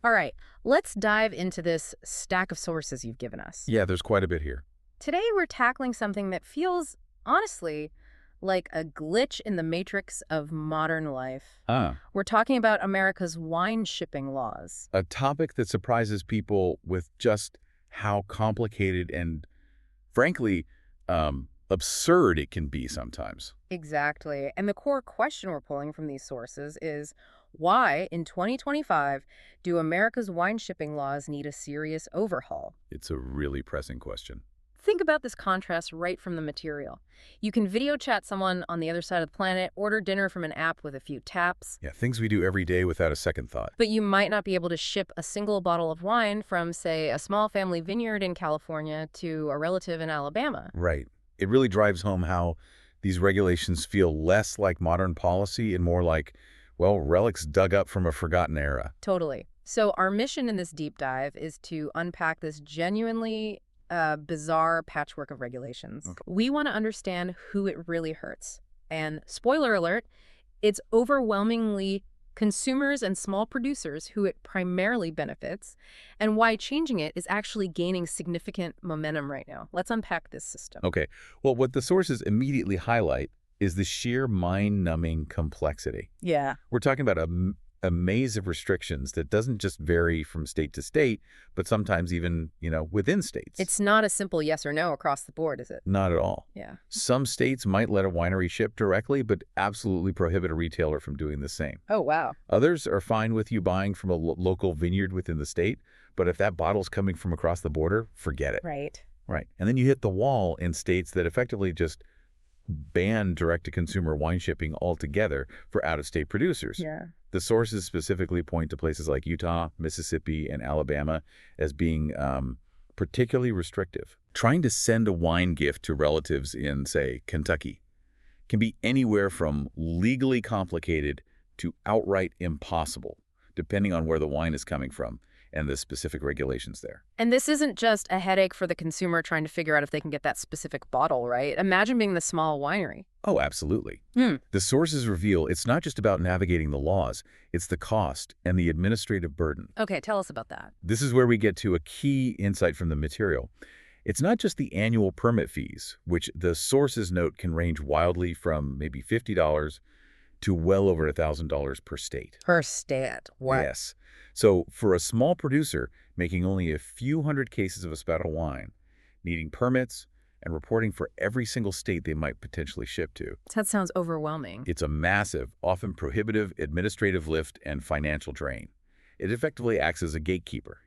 All right, let's dive into this stack of sources you've given us. Yeah, there's quite a bit here. Today, we're tackling something that feels, honestly, like a glitch in the matrix of modern life. Ah, We're talking about America's wine shipping laws. a topic that surprises people with just how complicated and, frankly, absurd it can be sometimes. Exactly. And the core question we're pulling from these sources is why, in 2025, do America's wine shipping laws need a serious overhaul? It's a really pressing question. Think about this contrast right from the material. You can video chat someone on the other side of the planet, order dinner from an app with a few taps, Yeah, things we do every day without a second thought. but you might not be able to ship a single bottle of wine from, say, a small family vineyard in California to a relative in Alabama. Right. It really drives home how these regulations feel less like modern policy and more like, well, relics dug up from a forgotten era. Totally. So our mission in this deep dive is to unpack this genuinely bizarre patchwork of regulations. Okay. We want to understand who it really hurts. And spoiler alert, it's overwhelmingly consumers and small producers who it primarily benefits, and why changing it is actually gaining significant momentum right now. Let's unpack this system. Okay. Well, what the sources immediately highlight is the sheer mind-numbing complexity. Yeah. We're talking about a maze of restrictions that doesn't just vary from state to state, but sometimes even, within states. It's not a simple yes or no across the board, is it? Not at all. Yeah. Some states might let a winery ship directly, but absolutely prohibit a retailer from doing the same. Oh, wow. Others are fine with you buying from a local vineyard within the state, but if that bottle's coming from across the border, forget it. Right. Right. And then you hit the wall in states that effectively just ban direct-to-consumer wine shipping altogether for out-of-state producers. Yeah. The sources specifically point to places like Utah, Mississippi, and Alabama as being particularly restrictive. Trying to send a wine gift to relatives in, say, Kentucky can be anywhere from legally complicated to outright impossible, depending on where the wine is coming from and the specific regulations there. And this isn't just a headache for the consumer trying to figure out if they can get that specific bottle, right? Imagine being the small winery. Oh, absolutely. Hmm. The sources reveal it's not just about navigating the laws, it's the cost and the administrative burden. Okay, tell us about that. This is where we get to a key insight from the material. It's not just the annual permit fees, which the sources note can range wildly from maybe $50 to well over $1,000 per state. Per stat. What? Yes. So for a small producer making only a few hundred cases of Espadon wine, needing permits and reporting for every single state they might potentially ship to, That sounds overwhelming. it's a massive, often prohibitive administrative lift and financial drain. It effectively acts as a gatekeeper,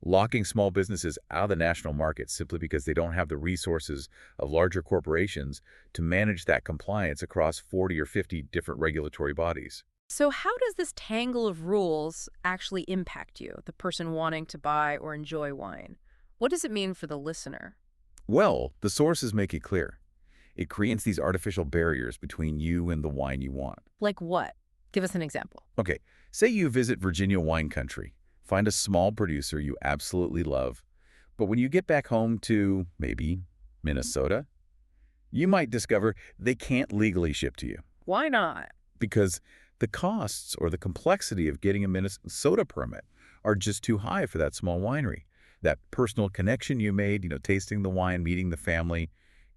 locking small businesses out of the national market simply because they don't have the resources of larger corporations to manage that compliance across 40 or 50 different regulatory bodies. So how does this tangle of rules actually impact you, the person wanting to buy or enjoy wine? What does it mean for the listener? Well, the sources make it clear. It creates these artificial barriers between you and the wine you want. Like what? Give us an example. Okay, say you visit Virginia wine country, find a small producer you absolutely love, but when you get back home to, maybe, Minnesota, you might discover they can't legally ship to you Why not? because the costs or the complexity of getting a Minnesota permit are just too high for that small winery. That personal connection you made, tasting the wine, meeting the family,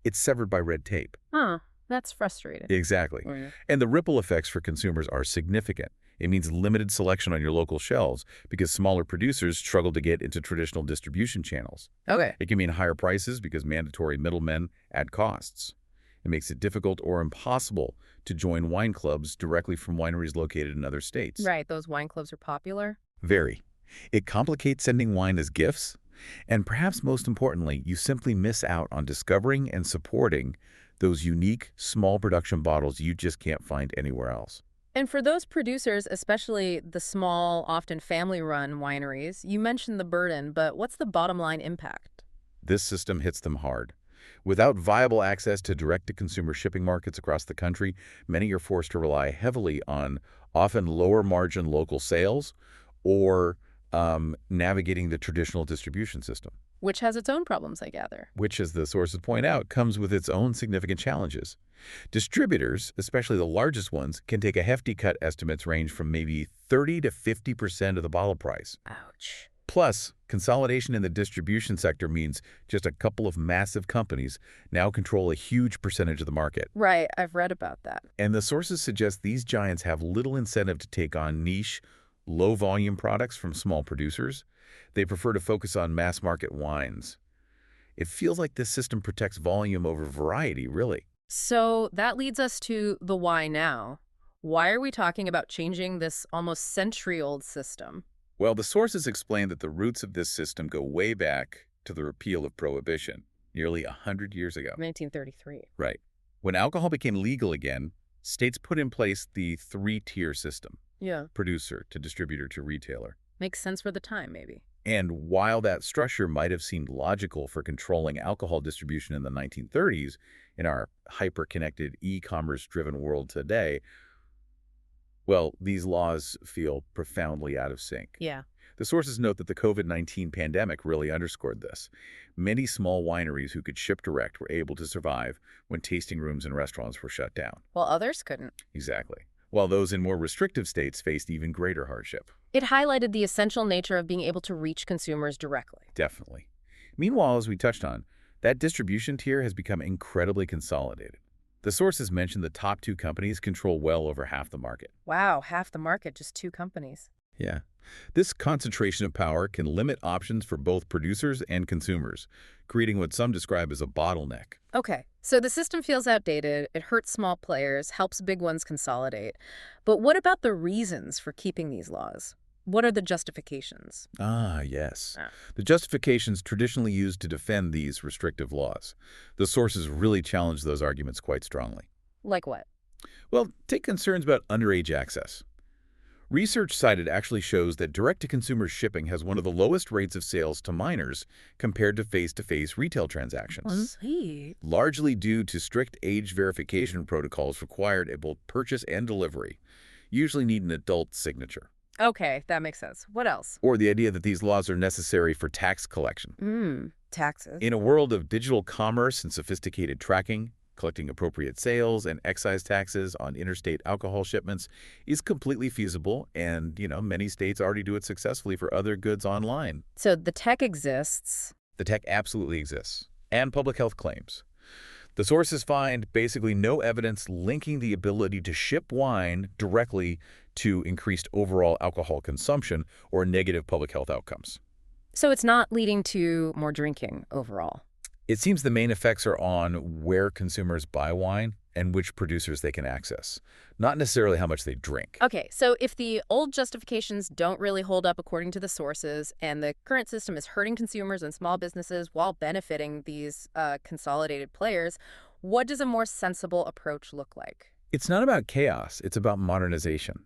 it's severed by red tape. Huh. That's frustrating. Exactly. Oh, yeah. And the ripple effects for consumers are significant. It means limited selection on your local shelves because smaller producers struggle to get into traditional distribution channels. Okay. It can mean higher prices because mandatory middlemen add costs. It makes it difficult or impossible to join wine clubs directly from wineries located in other states. Right, those wine clubs are popular. Very. It complicates sending wine as gifts, and perhaps most importantly, you simply miss out on discovering and supporting those unique, small production bottles you just can't find anywhere else. And for those producers, especially the small, often family-run wineries, you mentioned the burden, but what's the bottom line impact? This system hits them hard. Without viable access to direct-to-consumer shipping markets across the country, many are forced to rely heavily on often lower-margin local sales or navigating the traditional distribution system. Which has its own problems, I gather. which, as the sources point out, comes with its own significant challenges. Distributors, especially the largest ones, can take a hefty cut. Estimates range from maybe 30 to 50% of the bottle price. Ouch. Plus, consolidation in the distribution sector means just a couple of massive companies now control a huge percentage of the market. Right, I've read about that. And the sources suggest these giants have little incentive to take on niche, low-volume products from small producers. They prefer to focus on mass-market wines. It feels like this system protects volume over variety, really. So that leads us to the why now. Why are we talking about changing this almost century-old system? Well, the sources explain that the roots of this system go way back to the repeal of Prohibition, nearly 100 years ago. 1933. Right. When alcohol became legal again, states put in place the three-tier system, Yeah. producer to distributor to retailer. Makes sense for the time, maybe. And while that structure might have seemed logical for controlling alcohol distribution in the 1930s, in our hyper-connected, e-commerce-driven world today, well, these laws feel profoundly out of sync. Yeah. The sources note that the COVID-19 pandemic really underscored this. Many small wineries who could ship direct were able to survive when tasting rooms and restaurants were shut down. While others couldn't. Exactly. While those in more restrictive states faced even greater hardship. It highlighted the essential nature of being able to reach consumers directly. Definitely. Meanwhile, as we touched on, that distribution tier has become incredibly consolidated. The sources mentioned the top two companies control well over half the market. Wow, half the market, just two companies. Yeah. This concentration of power can limit options for both producers and consumers, creating what some describe as a bottleneck. Okay, so the system feels outdated, it hurts small players, helps big ones consolidate. But what about the reasons for keeping these laws? What are the justifications? Ah, yes. Ah. The justifications traditionally used to defend these restrictive laws. The sources really challenge those arguments quite strongly. Like what? Well, take concerns about underage access. Research cited actually shows that direct-to-consumer shipping has one of the lowest rates of sales to minors compared to face-to-face retail transactions, Sweet. largely due to strict age verification protocols required at both purchase and delivery, usually need an adult signature. Okay, that makes sense. What else? Or the idea that these laws are necessary for tax collection. Taxes. In a world of digital commerce and sophisticated tracking, collecting appropriate sales and excise taxes on interstate alcohol shipments is completely feasible, and, many states already do it successfully for other goods online. So the tech exists. The tech absolutely exists, and public health claims. The sources find basically no evidence linking the ability to ship wine directly to increased overall alcohol consumption or negative public health outcomes. So it's not leading to more drinking overall. It seems the main effects are on where consumers buy wine and which producers they can access, not necessarily how much they drink. Okay, so if the old justifications don't really hold up according to the sources, and the current system is hurting consumers and small businesses while benefiting these consolidated players, what does a more sensible approach look like? It's not about chaos, it's about modernization.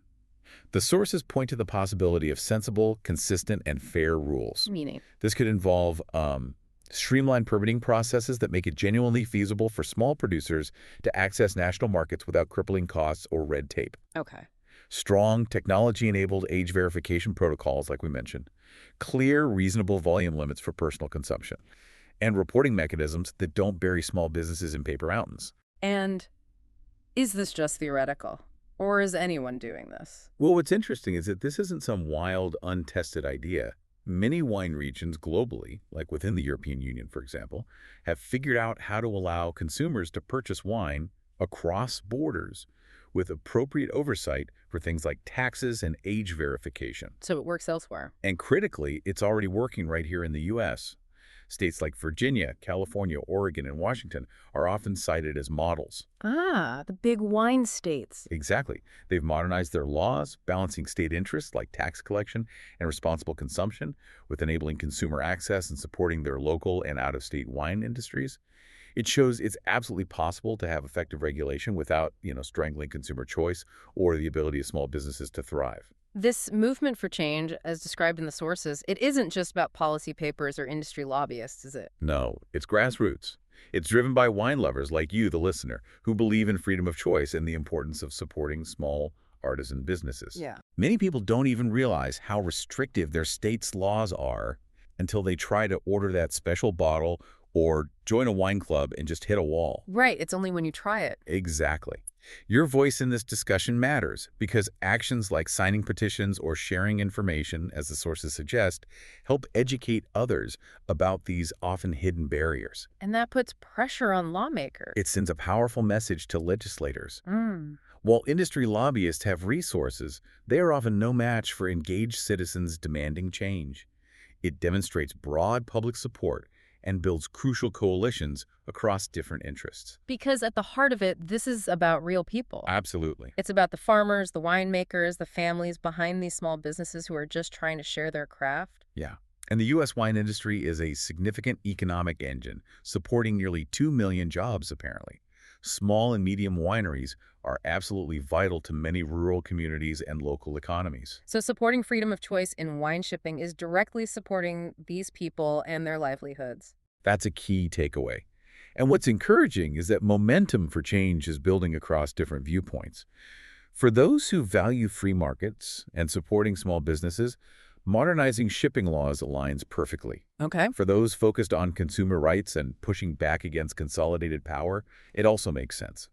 The sources point to the possibility of sensible, consistent, and fair rules. Meaning? This could involve streamlined permitting processes that make it genuinely feasible for small producers to access national markets without crippling costs or red tape. Okay. Strong, technology-enabled age verification protocols, like we mentioned. Clear, reasonable volume limits for personal consumption. And reporting mechanisms that don't bury small businesses in paper mountains. And is this just theoretical? Or is anyone doing this? Well, what's interesting is that this isn't some wild, untested idea. Many wine regions globally, like within the European Union, for example, have figured out how to allow consumers to purchase wine across borders with appropriate oversight for things like taxes and age verification. So it works elsewhere. And critically, it's already working right here in the U.S. States like Virginia, California, Oregon, and Washington are often cited as models. Ah, the big wine states. Exactly. They've modernized their laws, balancing state interests like tax collection and responsible consumption with enabling consumer access and supporting their local and out-of-state wine industries. It shows it's absolutely possible to have effective regulation without, strangling consumer choice or the ability of small businesses to thrive. This movement for change, as described in the sources, it isn't just about policy papers or industry lobbyists, is it? No, it's grassroots. It's driven by wine lovers like you, the listener, who believe in freedom of choice and the importance of supporting small artisan businesses. Yeah. Many people don't even realize how restrictive their state's laws are until they try to order that special bottle or join a wine club and just hit a wall. Right, it's only when you try it. Exactly. Your voice in this discussion matters because actions like signing petitions or sharing information, as the sources suggest, help educate others about these often hidden barriers. And that puts pressure on lawmakers. It sends a powerful message to legislators. Mm. While industry lobbyists have resources, they are often no match for engaged citizens demanding change. It demonstrates broad public support and builds crucial coalitions across different interests. Because at the heart of it, this is about real people. Absolutely. It's about the farmers, the winemakers, the families behind these small businesses who are just trying to share their craft. Yeah. And the U.S. wine industry is a significant economic engine, supporting nearly 2 million jobs, apparently. Small and medium wineries are absolutely vital to many rural communities and local economies. So supporting freedom of choice in wine shipping is directly supporting these people and their livelihoods. That's a key takeaway. And what's encouraging is that momentum for change is building across different viewpoints. For those who value free markets and supporting small businesses, modernizing shipping laws aligns perfectly. Okay. For those focused on consumer rights and pushing back against consolidated power, it also makes sense.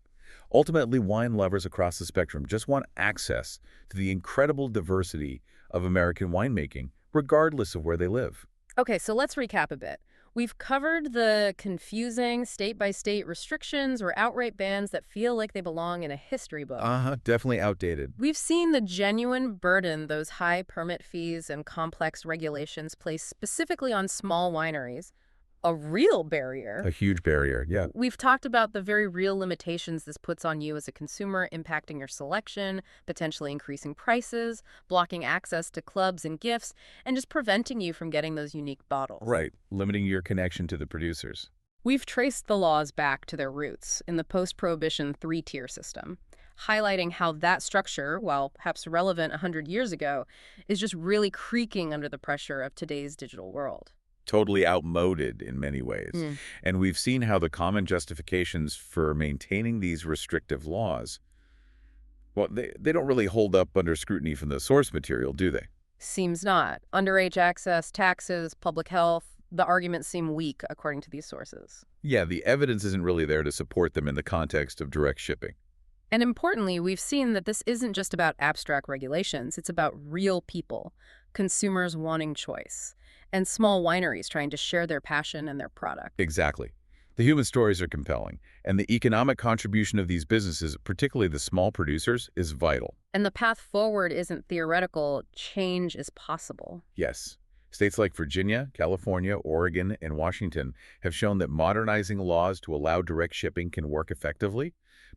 Ultimately, wine lovers across the spectrum just want access to the incredible diversity of American winemaking, regardless of where they live. Okay, so let's recap a bit. We've covered the confusing state-by-state restrictions or outright bans that feel like they belong in a history book. Definitely outdated. We've seen the genuine burden those high permit fees and complex regulations place specifically on small wineries. A real barrier. A huge barrier, yeah. We've talked about the very real limitations this puts on you as a consumer, impacting your selection, potentially increasing prices, blocking access to clubs and gifts, and just preventing you from getting those unique bottles. Right, limiting your connection to the producers. We've traced the laws back to their roots in the post-prohibition three-tier system, highlighting how that structure, while perhaps relevant 100 years ago, is just really creaking under the pressure of today's digital world. Totally outmoded in many ways. And we've seen how the common justifications for maintaining these restrictive laws, well, they don't really hold up under scrutiny from the source material, do they? Seems not. Underage access, taxes, public health, the arguments seem weak according to these sources. Yeah, the evidence isn't really there to support them in the context of direct shipping. And importantly, we've seen that this isn't just about abstract regulations. It's about real people, consumers wanting choice, and small wineries trying to share their passion and their product. Exactly. The human stories are compelling, and the economic contribution of these businesses, particularly the small producers, is vital. And the path forward isn't theoretical. Change is possible. Yes. States like Virginia, California, Oregon, and Washington have shown that modernizing laws to allow direct shipping can work effectively,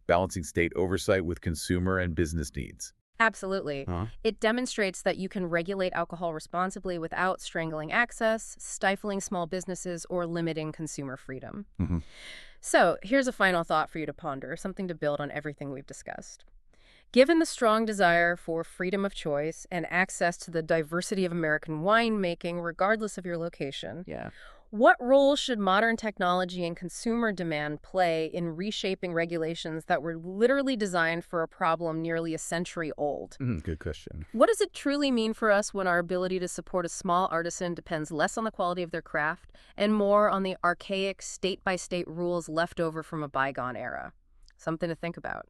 balancing state oversight with consumer and business needs. Absolutely. It demonstrates that you can regulate alcohol responsibly without strangling access, stifling small businesses, or limiting consumer freedom. So here's a final thought for you to ponder, something to build on everything we've discussed. Given the strong desire for freedom of choice and access to the diversity of American winemaking, regardless of your location, what role should modern technology and consumer demand play in reshaping regulations that were literally designed for a problem nearly a century old? Good question. What does it truly mean for us when our ability to support a small artisan depends less on the quality of their craft and more on the archaic state-by-state rules left over from a bygone era? Something to think about.